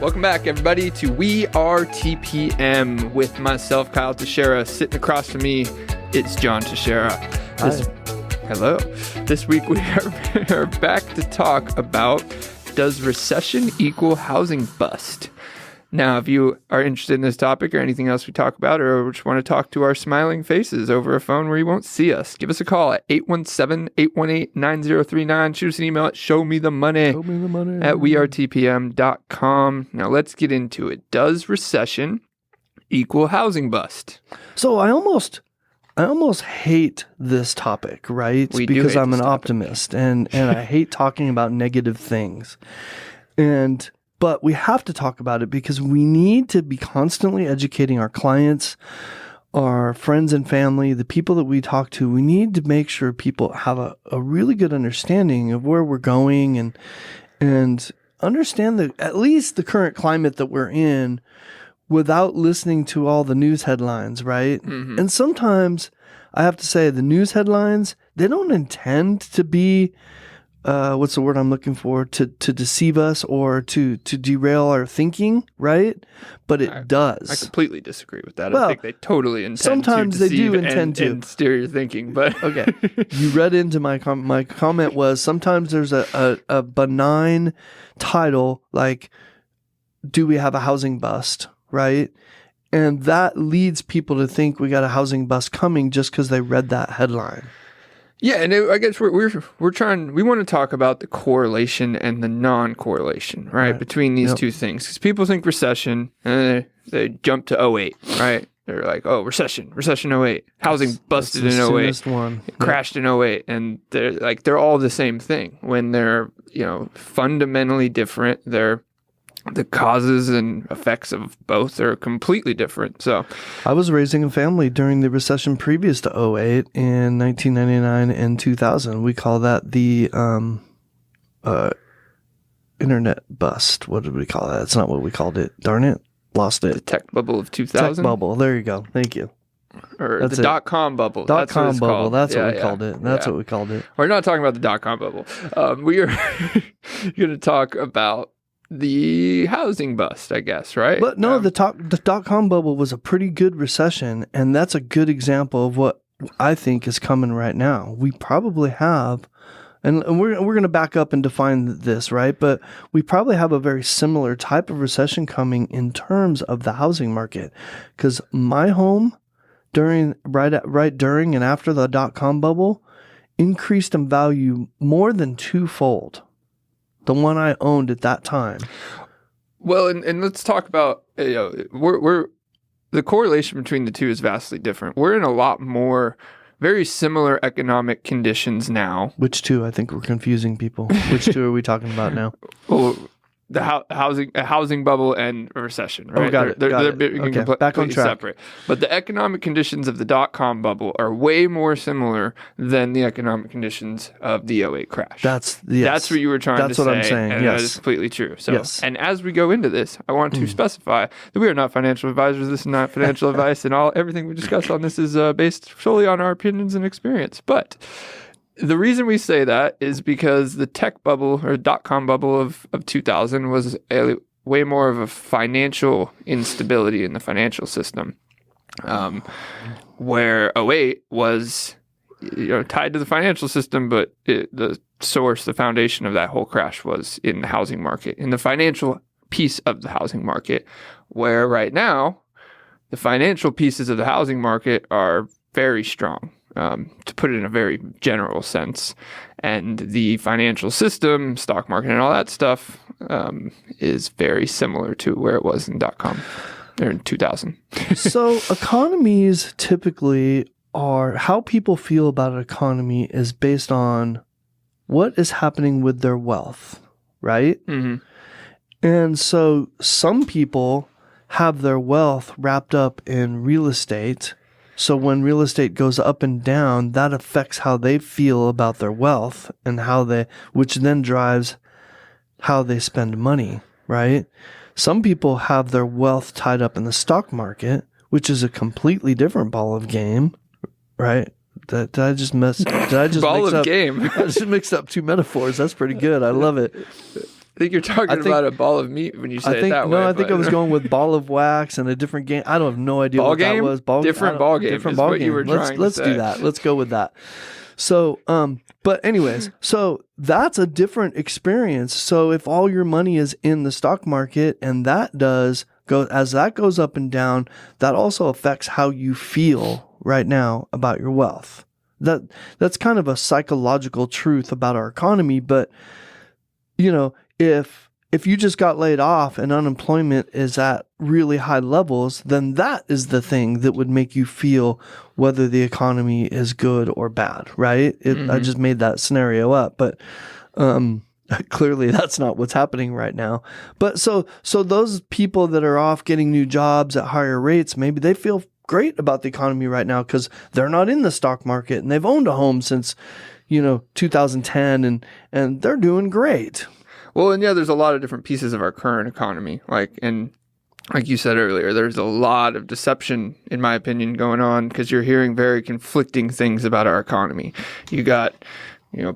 Welcome back, everybody, to We Are TPM with myself, Kyle Teixeira. Sitting across from me, it's John Teixeira. Hello. This week we are back to talk about, does recession equal housing bust? Now, if you are interested in this topic or anything else we talk about, or just want to talk to our smiling faces over a phone where you won't see us, give us a call at 817-818-9039. Shoot us an email at showmethemoney at wearetpm.com. Now, let's get into it. Does recession equal housing bust? So I almost hate this topic, right? Because I'm an optimist and I hate talking about negative things. But we have to talk about it because we need to be constantly educating our clients, our friends and family, the people that we talk to. We need to make sure people have a really good understanding of where we're going and understand at least the current climate that we're in without listening to all the news headlines, right? Mm-hmm. And sometimes I have to say the news headlines, they don't intend to be what's the word I'm looking for? To deceive us or to derail our thinking, right? But it does. I completely disagree with that. I think they totally intend sometimes to they deceive do intend to steer your thinking. But okay, you read into my comment was sometimes there's a benign title like, "Do we have a housing bust?" Right? And that leads people to think we got a housing bust coming just because they read that headline. Yeah, and I guess we want to talk about the correlation and the non-correlation, right? Between these two things. Because people think recession, and they jump to 08, right? They're like, oh, recession 08. Housing busted in 08. It crashed in 08. And they're all the same thing when they're, fundamentally different. The causes and effects of both are completely different. So I was raising a family during the recession previous to 08 in 1999 and 2000. We call that the internet bust. What did we call that? That's not what we called it. Darn it. Lost it. The tech bubble of 2000? Tech bubble. There you go. Thank you. Or that's the dot-com bubble. Dot-com bubble. That's what we called it. That's what we called it. We're not talking about the dot-com bubble. We are going to talk about the housing bust, I guess, right? But no, the dot-com bubble was a pretty good recession, and that's a good example of what I think is coming right now. We probably have, and we're going to back up and define this, right? But we probably have a very similar type of recession coming in terms of the housing market, because my home during and after the dot-com bubble increased in value more than twofold. The one I owned at that time. Well, and let's talk about, we're the correlation between the two is vastly different. We're in a lot more very similar economic conditions now. Which two? I think we're confusing people. Which two are we talking about now? Well, the housing bubble and a recession, right? Oh, got it. They're Okay, back on track. Separate. But the economic conditions of the dot-com bubble are way more similar than the economic conditions of the 08 crash. That's what you were trying to say. That's what I'm saying, and yes. That is completely true. So, yes. And as we go into this, I want to specify that we are not financial advisors. This is not financial advice, and everything we discuss on this is based solely on our opinions and experience. But the reason we say that is because the tech bubble or dot-com bubble of 2000 was way more of a financial instability in the financial system, where 08 was tied to the financial system, but the foundation of that whole crash was in the housing market, in the financial piece of the housing market, where right now the financial pieces of the housing market are very strong. To put it in a very general sense. And the financial system, stock market, and all that stuff is very similar to where it was in .com or in 2000. So economies typically are, how people feel about an economy is based on what is happening with their wealth, right? Mm-hmm. And so some people have their wealth wrapped up in real estate. So when real estate goes up and down, that affects how they feel about their wealth and which then drives how they spend money, right? Some people have their wealth tied up in the stock market, which is a completely different ball of game, right? Did I just mix up two metaphors? That's pretty good. I love it. I think you're talking about a ball of meat when you say it that way. No, I think I was going with ball of wax and a different game. I don't have no idea what that was. Different ball game. Different ball game. Let's do that. Let's go with that. So, but anyways, so that's a different experience. So if all your money is in the stock market and that as that goes up and down, that also affects how you feel right now about your wealth. That's kind of a psychological truth about our economy. But, you know, if you just got laid off and unemployment is at really high levels, then that is the thing that would make you feel whether the economy is good or bad, right? I just made that scenario up, but clearly that's not what's happening right now. But so those people that are off getting new jobs at higher rates, maybe they feel great about the economy right now because they're not in the stock market and they've owned a home since, 2010 and they're doing great. Well, and yeah, there's a lot of different pieces of our current economy. Like you said earlier, there's a lot of deception, in my opinion, going on because you're hearing very conflicting things about our economy. You got,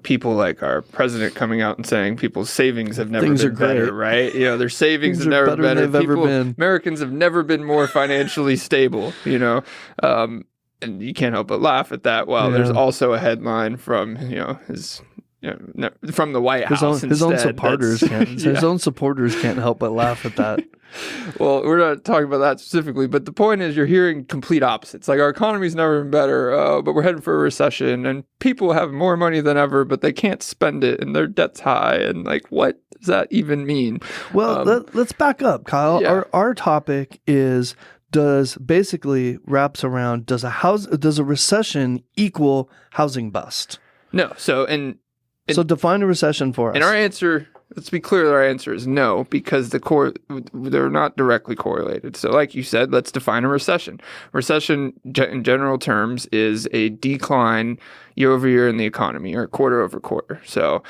people like our president coming out and saying people's savings have never been better, right? Their savings have never been better. Americans have never been more financially stable, and you can't help but laugh at that. Well, there's also a headline from, from the White House. His own supporters can't help but laugh at that. Well, we're not talking about that specifically, but the point is you're hearing complete opposites. Like our economy's never been better, but we're heading for a recession and people have more money than ever, but they can't spend it and their debt's high. And like, what does that even mean? Well, let's back up, Kyle. Yeah. Our topic basically wraps around, does a recession equal housing bust? No. So define a recession for us. And our answer, let's be clear, our answer is no, because they're not directly correlated. So like you said, let's define a recession. Recession, in general terms, is a decline year over year in the economy or quarter over quarter. So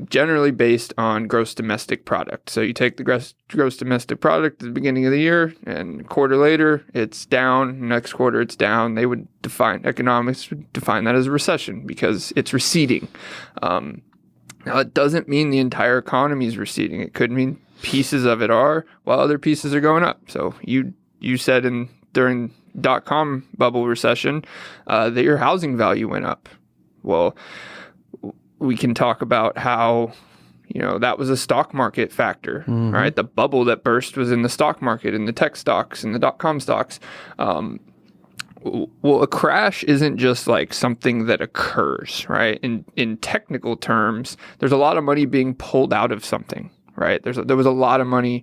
generally based on gross domestic product. So you take the gross domestic product at the beginning of the year and a quarter later, it's down. Next quarter, it's down. Economics would define that as a recession because it's receding. Now, it doesn't mean the entire economy is receding. It could mean pieces of it are, while other pieces are going up. So you said during dot-com bubble recession that your housing value went up. Well, we can talk about how, that was a stock market factor, right? The bubble that burst was in the stock market, in the tech stocks, in the dot-com stocks. Well, a crash isn't just like something that occurs, right? In technical terms, there's a lot of money being pulled out of something, right? There was a lot of money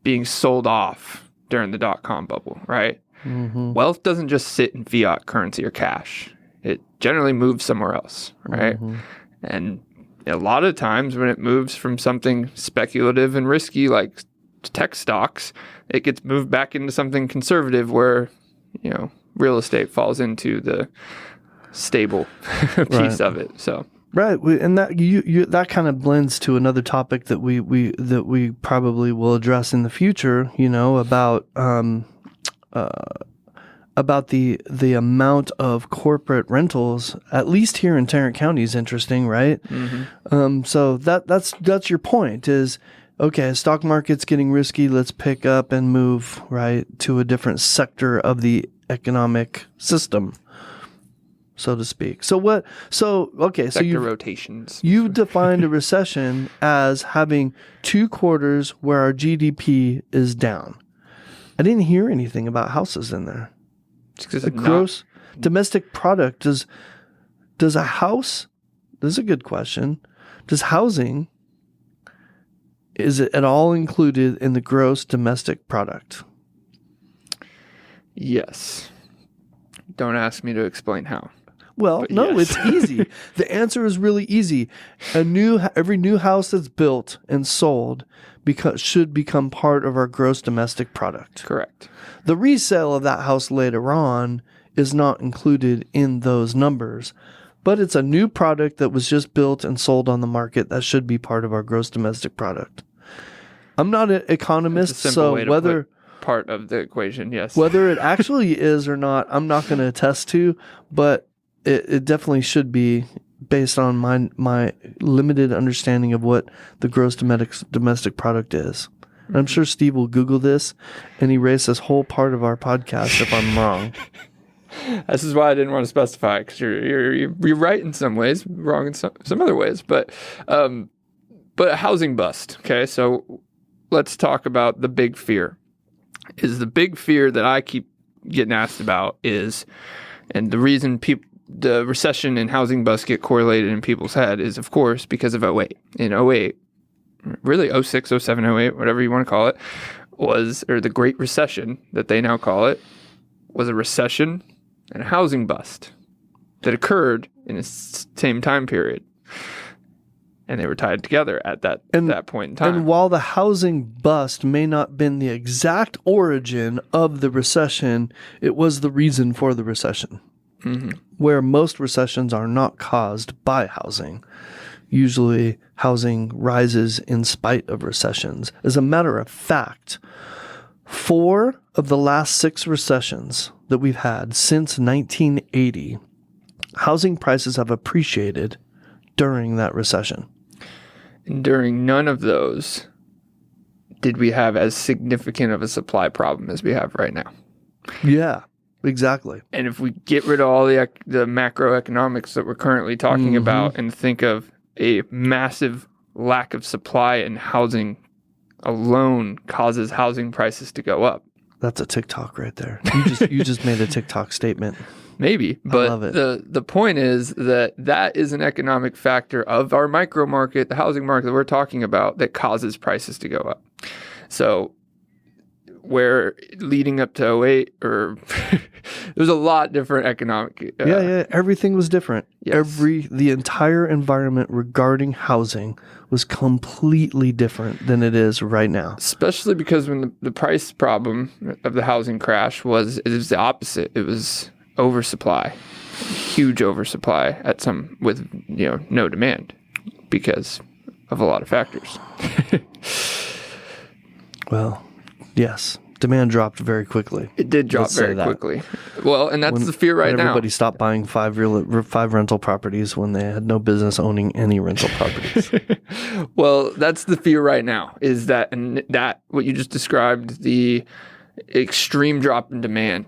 being sold off during the dot-com bubble, right? Mm-hmm. Wealth doesn't just sit in fiat currency or cash. It generally moves somewhere else, right? Mm-hmm. And a lot of times when it moves from something speculative and risky like tech stocks, it gets moved back into something conservative where, real estate falls into the stable piece of it. So right, and that that kind of blends to another topic that we probably will address in the future. About the amount of corporate rentals, at least here in Tarrant County, is interesting, right? Mm-hmm. So that's your point is. Okay, stock market's getting risky. Let's pick up and move right to a different sector of the economic system, so to speak. Sector rotations. You defined a recession as having 2 quarters where our GDP is down. I didn't hear anything about houses in there. The gross domestic product does a house? This is a good question. Does housing? Is it at all included in the gross domestic product? Yes. Don't ask me to explain how. Well, no, yes. It's easy. The answer is really easy. Every new house that's built and sold should become part of our gross domestic product. Correct. The resale of that house later on is not included in those numbers. But it's a new product that was just built and sold on the market that should be part of our gross domestic product. I'm not an economist, so whether part of the equation, yes. Whether it actually is or not, I'm not going to attest to, but it definitely should be based on my limited understanding of what the gross domestic product is. And I'm sure Steve will Google this and erase this whole part of our podcast if I'm wrong. This is why I didn't want to specify, because you're right in some ways, wrong in some other ways. But a housing bust. Okay, so let's talk about the big fear. Is the big fear that I keep getting asked about is, and the reason the recession and housing bust get correlated in people's head is, of course, because of 08. In 08, really 06, 07, 08, whatever you want to call it, or the Great Recession that they now call it, was a recession and a housing bust that occurred in the same time period. And they were tied together at that point in time. And while the housing bust may not have been the exact origin of the recession, it was the reason for the recession. Mm-hmm. Where most recessions are not caused by housing. Usually housing rises in spite of recessions. As a matter of fact, 4 of the last 6 recessions that we've had since 1980, housing prices have appreciated during that recession. And during none of those did we have as significant of a supply problem as we have right now. Yeah, exactly. And if we get rid of all the macroeconomics that we're currently talking about and think of a massive lack of supply in housing alone causes housing prices to go up. That's a TikTok right there. You just made a TikTok statement. Maybe, but the point is that is an economic factor of our micro market, the housing market that we're talking about, that causes prices to go up. So where leading up to 08, or there's a lot different economic. Everything was different. Yes. The entire environment regarding housing was completely different than it is right now. Especially because when the price problem of the housing crash it was the opposite. It was oversupply, huge oversupply with no demand because of a lot of factors. Well, yes, demand dropped very quickly. It did drop very quickly. Well, and that's the fear right now. Everybody stopped buying 5 rental properties when they had no business owning any rental properties. Well, that's the fear right now, is that what you just described, the extreme drop in demand,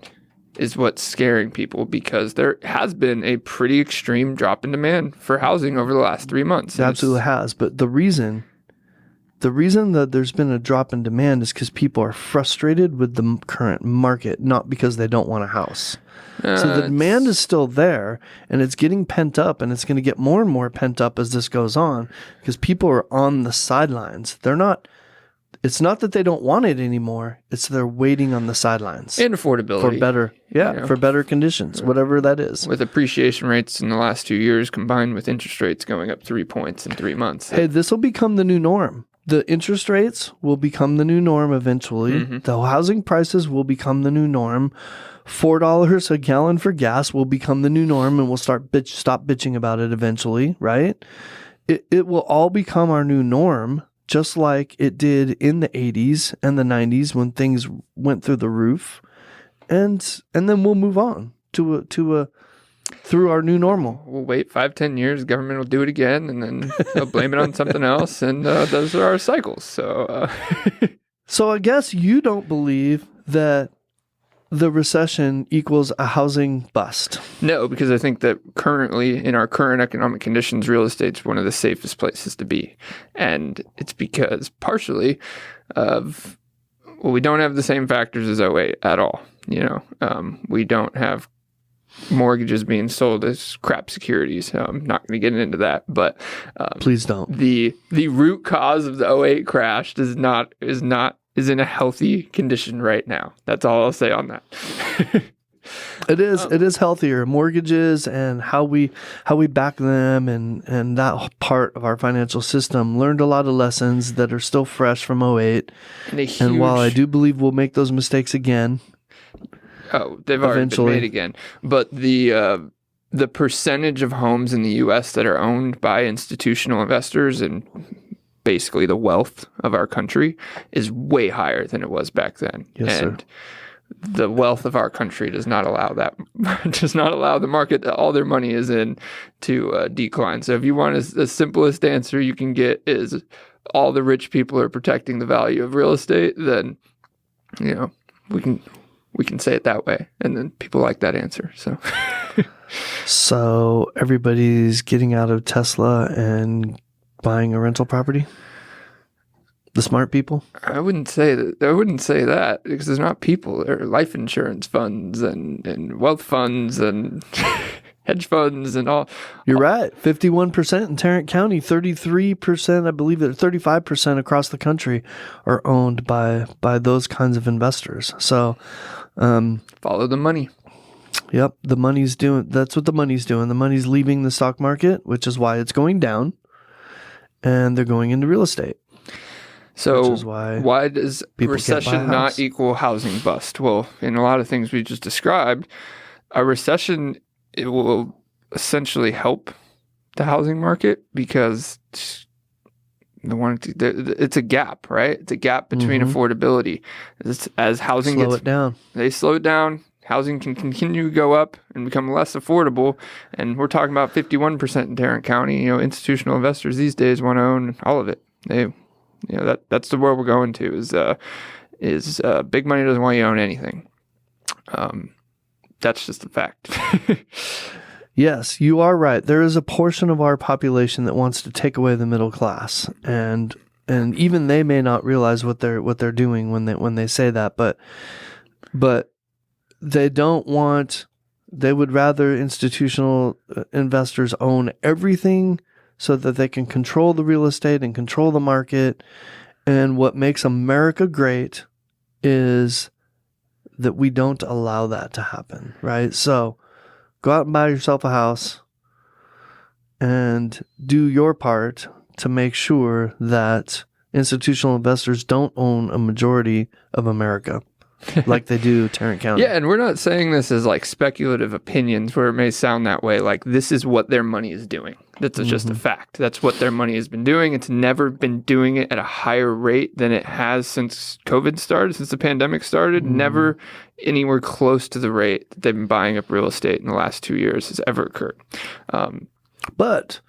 is what's scaring people, because there has been a pretty extreme drop in demand for housing over the last 3 months. It absolutely has. But the reason that there's been a drop in demand is because people are frustrated with the current market, not because they don't want a house. So the demand is still there, and it's getting pent up, and it's going to get more and more pent up as this goes on, because people are on the sidelines. It's not that they don't want it anymore. It's they're waiting on the sidelines. And affordability. For better conditions, whatever that is. With appreciation rates in the last 2 years combined with interest rates going up 3 points in 3 months. Hey, this will become the new norm. The interest rates will become the new norm eventually. Mm-hmm. The housing prices will become the new norm. $4 a gallon for gas will become the new norm, and we'll stop bitching about it eventually, right? It will all become our new norm, just like it did in the 80s and the 90s when things went through the roof. And then we'll move on through our new normal. We'll wait 5-10 years, government will do it again, and then they'll blame it on something else, and those are our cycles. So I guess you don't believe that the recession equals a housing bust. No, because I think that currently, in our current economic conditions, real estate's one of the safest places to be. And it's because partially of, we don't have the same factors as 08 at all. We don't have mortgages being sold as crap securities. I'm not going to get into that, but please don't. The root cause of the 08 crash is in a healthy condition right now. That's all I'll say on that. It is healthier. Mortgages and how we back them and that part of our financial system learned a lot of lessons that are still fresh from 08. And while I do believe we'll make those mistakes again. Oh, they've already been made again. But the percentage of homes in the U.S. that are owned by institutional investors and basically the wealth of our country is way higher than it was back then. Yes, and sir. the wealth of our country does not allow that, does not allow the market that all their money is in to decline. So if you want the simplest answer you can get is all the rich people are protecting the value of real estate, then, we can say it that way. And then people like that answer. So, so everybody's getting out of Tesla and buying a rental property? The smart people? I wouldn't say that because they're not people. They're life insurance funds and wealth funds and hedge funds and all. You're right. 51% in Tarrant County, 33%, I believe that 35% across the country are owned by those kinds of investors. So follow the money. Yep. That's what the money's doing. The money's leaving the stock market, which is why it's going down, and they're going into real estate. So why does recession not equal housing bust? Well, in a lot of things we just described, a recession, it will essentially help the housing market because it's a gap, right? It's a gap between affordability. As housing slow it down. They slow it down. Housing can continue to go up and become less affordable. And we're talking about 51% in Tarrant County. Institutional investors these days want to own all of it. That's the world we're going to is big money doesn't want you to own anything. That's just a fact. Yes, you are right. There is a portion of our population that wants to take away the middle class, and even they may not realize what they're doing when they say that, but they don't want. They would rather institutional investors own everything so that they can control the real estate and control the market. And what makes America great is that we don't allow that to happen, right? So go out and buy yourself a house and do your part to make sure that institutional investors don't own a majority of America like they do Tarrant County. Yeah, and we're not saying this as like speculative opinions where it may sound that way, like this is what their money is doing. That's just a fact. That's what their money has been doing. It's never been doing it at a higher rate than it has since COVID started, since the pandemic started. Never anywhere close to the rate that they've been buying up real estate in the last 2 years has ever occurred. But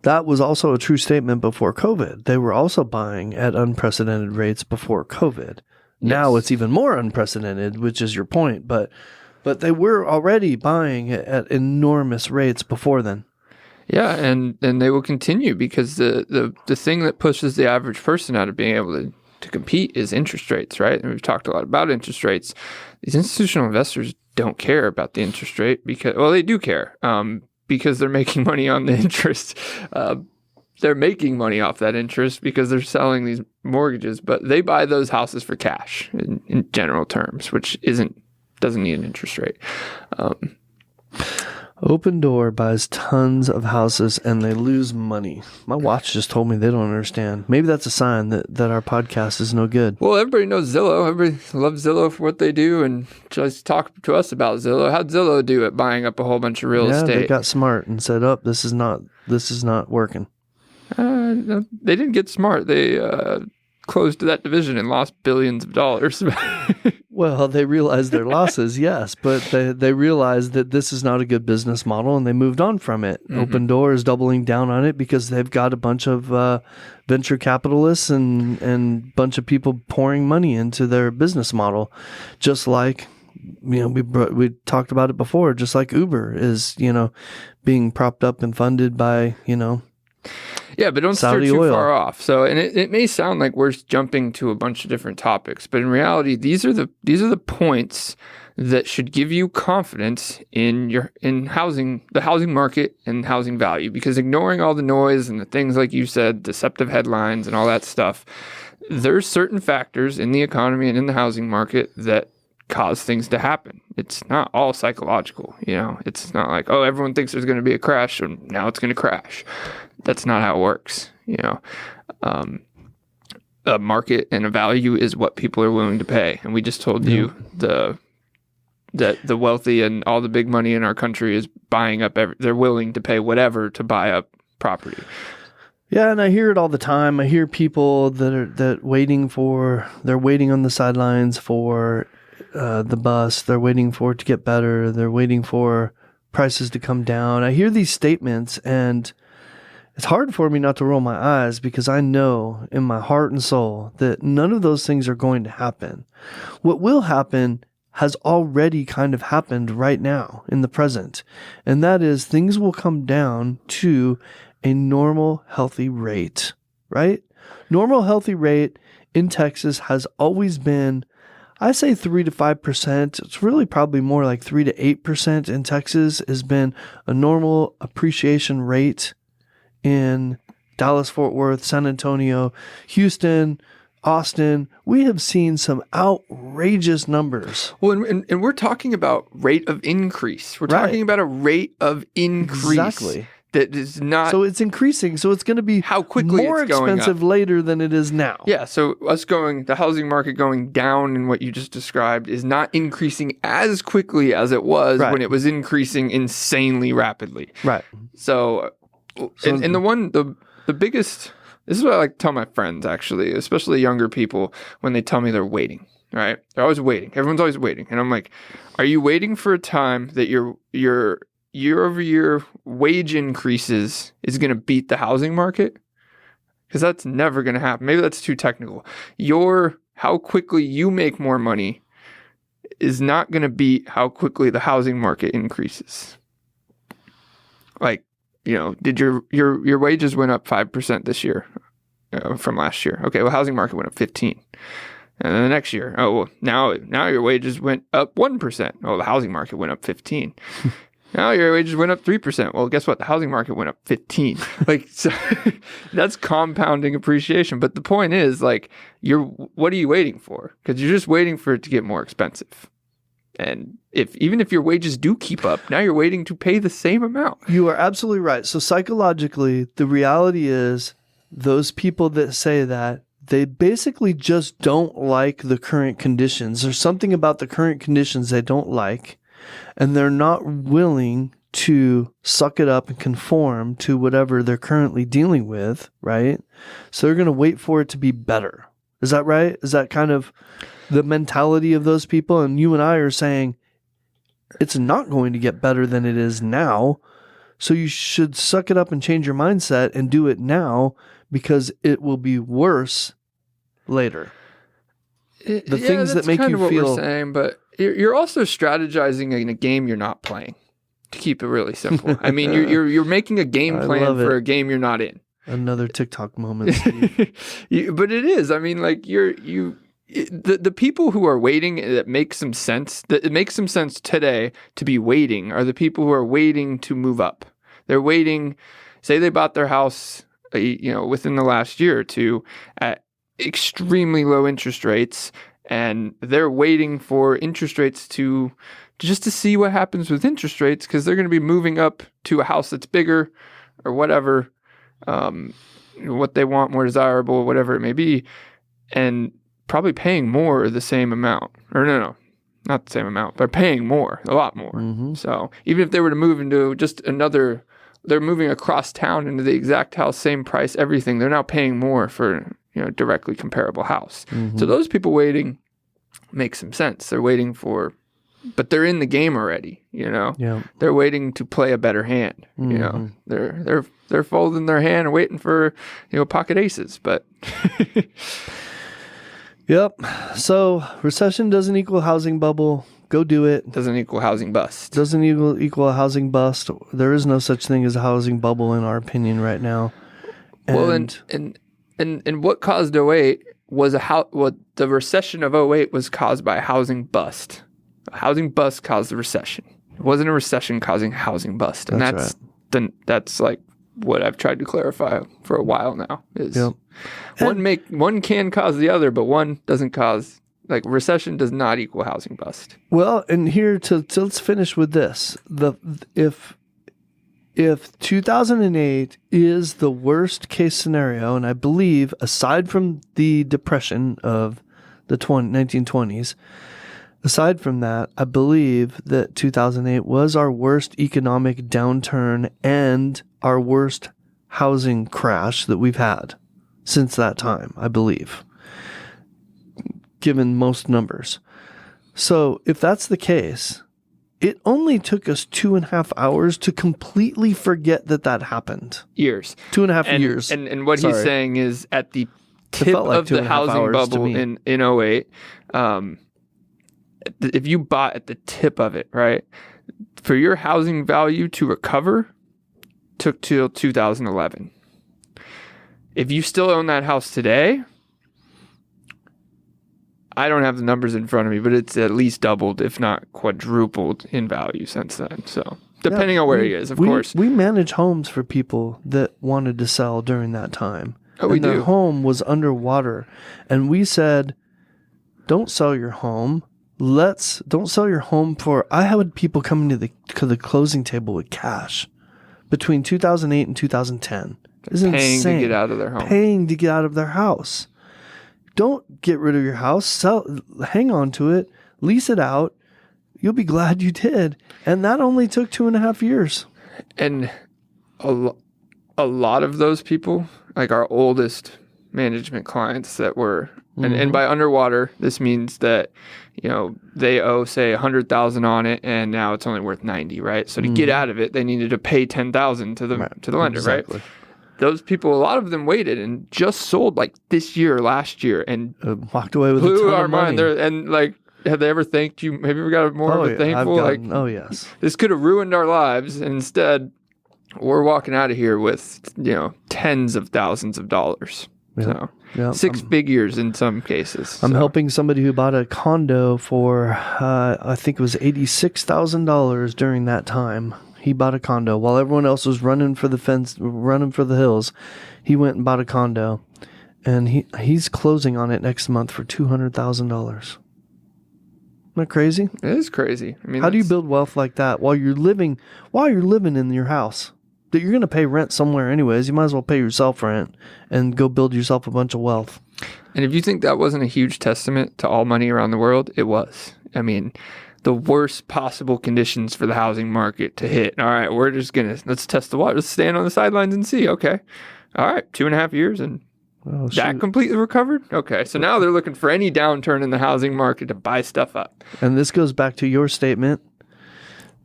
that was also a true statement before COVID. They were also buying at unprecedented rates before COVID. Now it's even more unprecedented, which is your point. But they were already buying at enormous rates before then. Yeah, and they will continue because the thing that pushes the average person out of being able to compete is interest rates, right? And we've talked a lot about interest rates. These institutional investors don't care about the interest rate because, well, they do care because they're making money on the interest. They're making money off that interest because they're selling these mortgages, but they buy those houses for cash in general terms, which doesn't need an interest rate. Open Door buys tons of houses and they lose money. My watch just told me they don't understand. Maybe that's a sign that our podcast is no good. Well, everybody knows Zillow. Everybody loves Zillow for what they do and just talk to us about Zillow. How'd Zillow do at buying up a whole bunch of real estate? They got smart and said, this is not working. No, they didn't get smart. They closed that division and lost billions of dollars. Well, they realized their losses, yes, but they realized that this is not a good business model, and they moved on from it. Open Door is doubling down on it because they've got a bunch of venture capitalists and bunch of people pouring money into their business model, just like we talked about it before. Just like Uber is being propped up and funded by Yeah, but don't steer Saudi too oil. far off. So, and it may sound like we're jumping to a bunch of different topics, but in reality, these are the points that should give you confidence in the housing market and housing value. Because ignoring all the noise and the things like you said, deceptive headlines and all that stuff, there's certain factors in the economy and in the housing market that cause things to happen. It's not all psychological, It's not like, everyone thinks there's going to be a crash and now it's going to crash. That's not how it works, A market and a value is what people are willing to pay. And we just told you that the wealthy and all the big money in our country is buying up they're willing to pay whatever to buy up property. Yeah, and I hear it all the time. I hear people that are waiting on the sidelines for the bust. They're waiting for it to get better. They're waiting for prices to come down. I hear these statements, and it's hard for me not to roll my eyes because I know in my heart and soul that none of those things are going to happen. What will happen has already kind of happened right now in the present, and that is things will come down to a normal, healthy rate, right? Normal, healthy rate in Texas has always been, I say 3 to 5%. It's really probably more like 3 to 8% in Texas has been a normal appreciation rate in Dallas, Fort Worth, San Antonio, Houston, Austin. We have seen some outrageous numbers. Well, and we're talking about rate of increase. We're talking about a rate of increase. Exactly. That is not. So it's increasing. So it's going to be how quickly more it's going expensive up. Later than it is now. Yeah. So the housing market going down in what you just described is not increasing as quickly as it was when it was increasing insanely rapidly. Right. So and the biggest, this is what I like to tell my friends, actually, especially younger people, when they tell me they're waiting, right? They're always waiting. Everyone's always waiting. And I'm like, are you waiting for a time that your year-over-year wage increases is going to beat the housing market? Because that's never going to happen. Maybe that's too technical. How quickly you make more money is not going to beat how quickly the housing market increases. Like, did your wages went up 5% this year from last year? Okay, well, housing market went up 15%. And then the next year, now your wages went up 1%. Oh, the housing market went up 15%. Now your wages went up 3%. Well, guess what? The housing market went up 15%. Like, so that's compounding appreciation. But the point is, like, what are you waiting for? Because you're just waiting for it to get more expensive. And even if your wages do keep up, now you're waiting to pay the same amount. You are absolutely right. So psychologically, the reality is those people that say that, they basically just don't like the current conditions. There's something about the current conditions they don't like, and they're not willing to suck it up and conform to whatever they're currently dealing with, right? So they're going to wait for it to be better. Is that right? Is that kind of the mentality of those people? And you and I are saying it's not going to get better than it is now. So you should suck it up and change your mindset and do it now, because it will be worse later. The things that make you feel. That's kind of what we're saying, but you're also strategizing in a game you're not playing. To keep it really simple, I mean, you're making a game plan for a game you're not in. Another TikTok moment. But it is. I mean, like the people who are waiting, that makes some sense. That it makes some sense today to be waiting are the people who are waiting to move up. They're waiting. Say they bought their house, within the last year or two at extremely low interest rates, and they're waiting for interest rates to see what happens with interest rates, because they're going to be moving up to a house that's bigger or whatever, what they want, more desirable, whatever it may be, and probably paying more or the same amount. Or no, not the same amount. They're paying more, a lot more. Mm-hmm. So even if they were to move into just they're moving across town into the exact house, same price, everything. They're now paying more for, directly comparable house. Mm-hmm. So those people waiting makes some sense. They're waiting but they're in the game already, Yeah. They're waiting to play a better hand, mm-hmm. They're folding their hand and waiting for, pocket aces, but. Yep. So recession doesn't equal housing bubble. Go do it. Doesn't equal housing bust. Doesn't equal a housing bust. There is no such thing as a housing bubble in our opinion right now. And what caused 08 was the recession of 08 was caused by a housing bust. A housing bust caused the recession. It wasn't a recession causing a housing bust. And that's like what I've tried to clarify for a while now. Is one can cause the other, but one doesn't cause. Like, recession does not equal housing bust. Well, and here let's finish with this. If 2008 is the worst case scenario, and I believe aside from the depression of the 1920s, aside from that, I believe that 2008 was our worst economic downturn and our worst housing crash that we've had since that time, I believe, given most numbers. So if that's the case, it only took us 2.5 hours to completely forget that happened. Years. 2.5 years. And what he's saying is at the tip of the housing bubble in 08, if you bought at the tip of it, right, for your housing value to recover, took till 2011. If you still own that house today, I don't have the numbers in front of me, but it's at least doubled, if not quadrupled in value since then. So depending on where he is, of course. We manage homes for people that wanted to sell during that time. Oh, we do. Their home was underwater. And we said, don't sell your home. Don't sell your home for... I had people coming to the closing table with cash between 2008 and 2010. It's paying insane. To get out of their home. Paying to get out of their house. Don't get rid of your house. Hang on to it. Lease it out. You'll be glad you did. And that only took 2.5 years. And a lot of those people, like our oldest management clients that were, and by underwater, this means that, they owe, say, 100,000 on it, and now it's only worth 90, right? So to get out of it, they needed to pay 10,000 to the lender, exactly. Right? Those people, a lot of them waited and just sold like this year, last year, and walked away with a ton of money. And like, have they ever thanked you? Have you ever got more of a thankful? Oh yes. This could have ruined our lives, and instead, we're walking out of here with tens of thousands of dollars. Yeah. So 6 figures in some cases. I'm helping somebody who bought a condo for I think it was $86,000 during that time. He bought a condo while everyone else was running for the fence, running for the hills. He went and bought a condo, and he's closing on it next month for $200,000. Isn't that crazy? It is crazy. I mean, how do you build wealth like that while you're living in your house that you're going to pay rent somewhere anyways? You might as well pay yourself rent and go build yourself a bunch of wealth. And if you think that wasn't a huge testament to all money around the world, it was. I mean, the worst possible conditions for the housing market to hit. All right, let's test the water. Let's stand on the sidelines and see. Okay. All right, 2.5 years and that completely recovered? Okay, so now they're looking for any downturn in the housing market to buy stuff up. And this goes back to your statement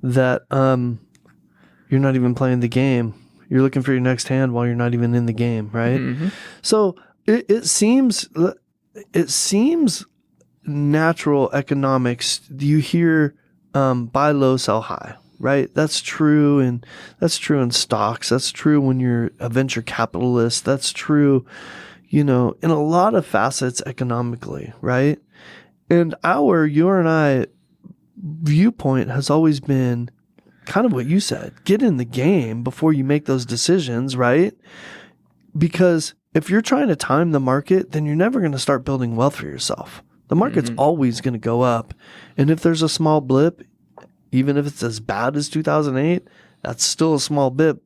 that you're not even playing the game. You're looking for your next hand while you're not even in the game, right? Mm-hmm. So it seems natural economics. You hear buy low, sell high, right? That's true, and that's true in stocks. That's true when you're a venture capitalist. That's true, in a lot of facets economically, right? And your and I viewpoint has always been kind of what you said. Get in the game before you make those decisions, right? Because if you're trying to time the market, then you're never going to start building wealth for yourself. The market's always going to go up. And if there's a small blip, even if it's as bad as 2008, that's still a small blip.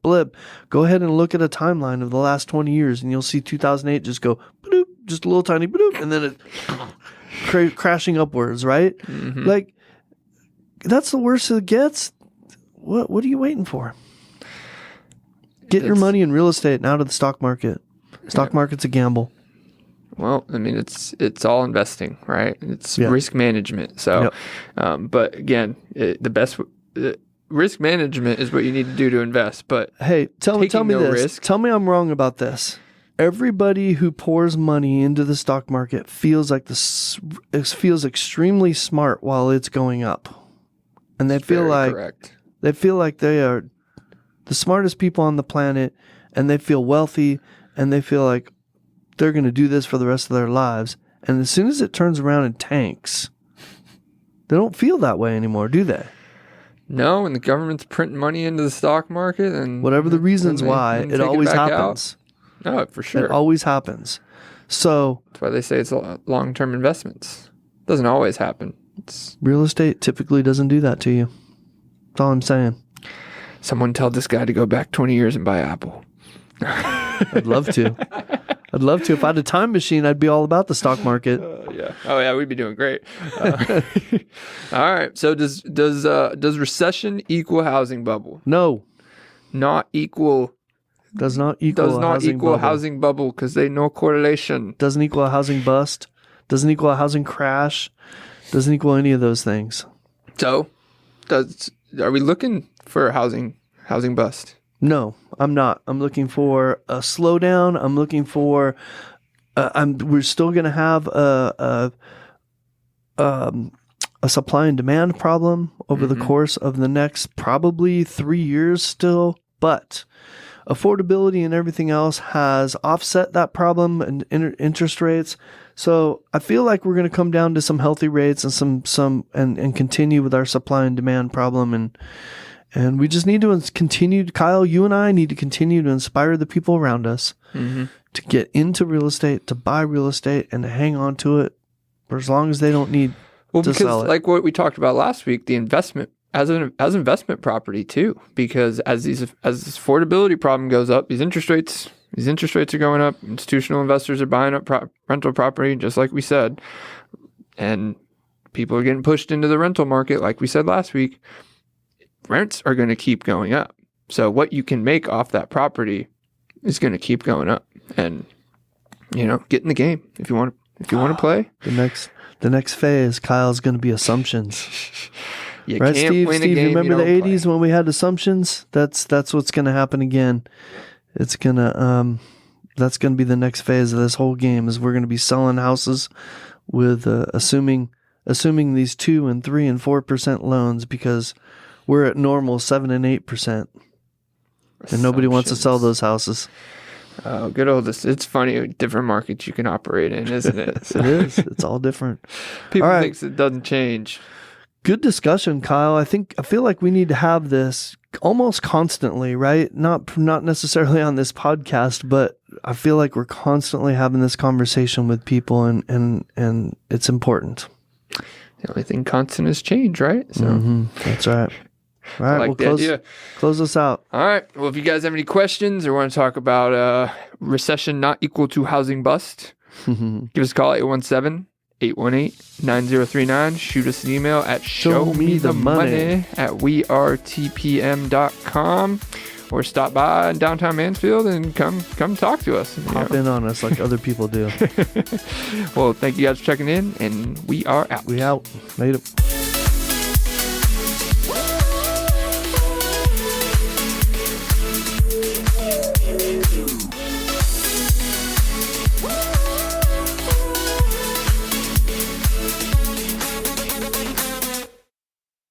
Go ahead and look at a timeline of the last 20 years, and you'll see 2008 just go, bloop, just a little tiny bloop, and then it crashing upwards, right? Mm-hmm. Like, that's the worst it gets. What are you waiting for? Get your money in real estate and out of the stock market. Stock market's a gamble. Well, I mean, it's all investing, right? It's risk management. So, but again, the best risk management is what you need to do to invest. But hey, tell me this. Tell me I'm wrong about this. Everybody who pours money into the stock market feels extremely smart while it's going up, and they feel like they are the smartest people on the planet, and they feel wealthy, and they feel like they're going to do this for the rest of their lives. And as soon as it turns around and tanks, they don't feel that way anymore, do they? No, and the government's printing money into the stock market, and whatever the reasons why, it always happens. No, for sure. It always happens. So that's why they say it's long-term investments. It doesn't always happen. Real estate typically doesn't do that to you. That's all I'm saying. Someone tell this guy to go back 20 years and buy Apple. I'd love to. If I had a time machine, I'd be all about the stock market. We'd be doing great. All right. So does recession equal housing bubble? No. Not equal. Does not equal housing bubble because they no correlation. Doesn't equal a housing bust. Doesn't equal a housing crash. Doesn't equal any of those things. So, are we looking for a housing bust? No, I'm not. I'm looking for a slowdown. I'm looking for. We're still going to have a supply and demand problem over the course of the next probably 3 years still, but affordability and everything else has offset that problem and interest rates. So I feel like we're going to come down to some healthy rates and some continue with our supply and demand problem. And we just need to continue, Kyle, you and I need to continue to inspire the people around us to get into real estate, to buy real estate, and to hang on to it for as long as they don't need to sell it. Like what we talked about last week, the investment as investment property too, because as this affordability problem goes up, these interest rates are going up. Institutional investors are buying up rental property, just like we said, and people are getting pushed into the rental market, like we said last week. Rents are going to keep going up. So what you can make off that property is going to keep going up. And get in the game if you want to play. The next phase, Kyle's going to be assumptions. You right, can't Steve? win a Steve, game remember the 80s when we had assumptions? That's what's going to happen again. It's going to that's going to be the next phase of this whole game. Is we're going to be selling houses with assuming these 2 and 3 and 4% loans because we're at normal 7 and 8%, and nobody wants to sell those houses. Oh, good old! It's funny, different markets you can operate in, isn't it? It is. It's all different. People think it doesn't change. Good discussion, Kyle. I feel like we need to have this almost constantly, right? Not necessarily on this podcast, but I feel like we're constantly having this conversation with people, and it's important. The only thing constant is change, right? So that's right. All right, we'll close us out. All right. Well, if you guys have any questions or want to talk about recession not equal to housing bust, give us a call, 817-818-9039. Shoot us an email at showmethemoney@wearetpm.com, or stop by in downtown Mansfield and come talk to us. Hop in on us like other people do. Well, thank you guys for checking in, and we are out. We out. Later.